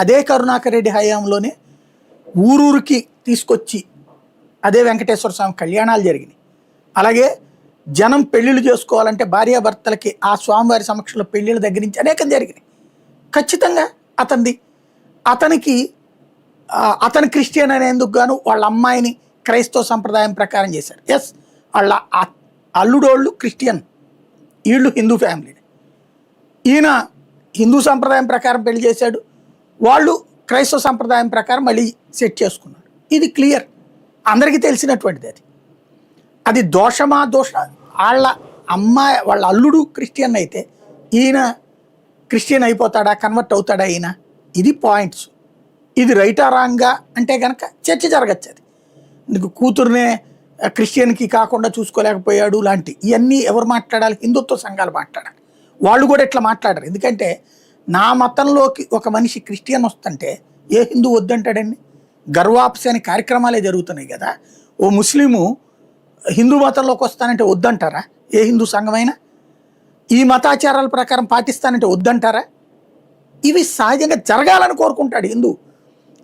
అదే కరుణాకర్ రెడ్డి హయాంలోనే ఊరూరికి తీసుకొచ్చి అదే వెంకటేశ్వర స్వామి కళ్యాణాలు జరిగినాయి. అలాగే జనం పెళ్ళిళ్ళు చేసుకోవాలంటే భార్యాభర్తలకి ఆ స్వామివారి సమక్షంలో పెళ్ళిళ్ళ దగ్గర నుంచి అనేకం జరిగినాయి. ఖచ్చితంగా అతనికి అతను క్రిస్టియన్ అనేందుకు గాను వాళ్ళ అమ్మాయిని క్రైస్తవ సంప్రదాయం ప్రకారం చేశారు. ఎస్, వాళ్ళ అల్లుడోళ్ళు క్రిస్టియన్, వీళ్ళు హిందూ ఫ్యామిలీని. ఈయన హిందూ సంప్రదాయం ప్రకారం పెళ్లి చేశాడు, వాళ్ళు క్రైస్తవ సంప్రదాయం ప్రకారం మళ్ళీ సెట్ చేసుకున్నాడు. ఇది క్లియర్, అందరికీ తెలిసినటువంటిది. అది దోషమా వాళ్ళ అమ్మాయి వాళ్ళ అల్లుడు క్రిస్టియన్ అయితే ఈయన క్రిస్టియన్ అయిపోతాడా, కన్వర్ట్ అవుతాడా ఈయన? ఇది పాయింట్స్. ఇది రైటా రాంగా అంటే కనుక చర్చ జరగచ్చు. అది నీకు కూతురునే క్రిస్టియన్కి కాకుండా చూసుకోలేకపోయాడు లాంటి ఇవన్నీ ఎవరు మాట్లాడాలి? హిందుత్వ సంఘాలు మాట్లాడాలి. వాళ్ళు కూడా ఇట్లా మాట్లాడరు. ఎందుకంటే నా మతంలోకి ఒక మనిషి క్రిస్టియన్ వస్తుంటే ఏ హిందూ వద్దంటాడండి? గర్వాప్సి అనే కార్యక్రమాలే జరుగుతున్నాయి కదా. ఓ ముస్లిము హిందూ మతంలోకి వస్తానంటే వద్దంటారా? ఏ హిందూ సంఘమైనా ఈ మతాచారాల ప్రకారం పాటిస్తానంటే వద్దంటారా? ఇవి సహజంగా జరగాలని కోరుకుంటాడు హిందూ.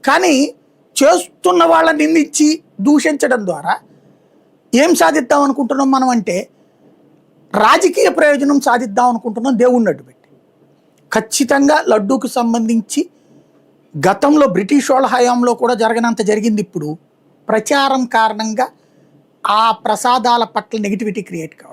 కానీ చేస్తున్న వాళ్ళని నిందించి దూషించడం ద్వారా ఏం సాధిద్దాం అనుకుంటున్నాం మనం అంటే రాజకీయ ప్రయోజనం సాధిద్దాం అనుకుంటున్నాం దేవుణ్ణి అడ్డు పెట్టి. ఖచ్చితంగా లడ్డూకు సంబంధించి గతంలో బ్రిటిష్ వాళ్ళ హయాంలో కూడా జరగనంత జరిగింది. ఇప్పుడు ప్రచారం కారణంగా ఆ ప్రసాదాల పట్ల నెగిటివిటీ క్రియేట్ కావాలి.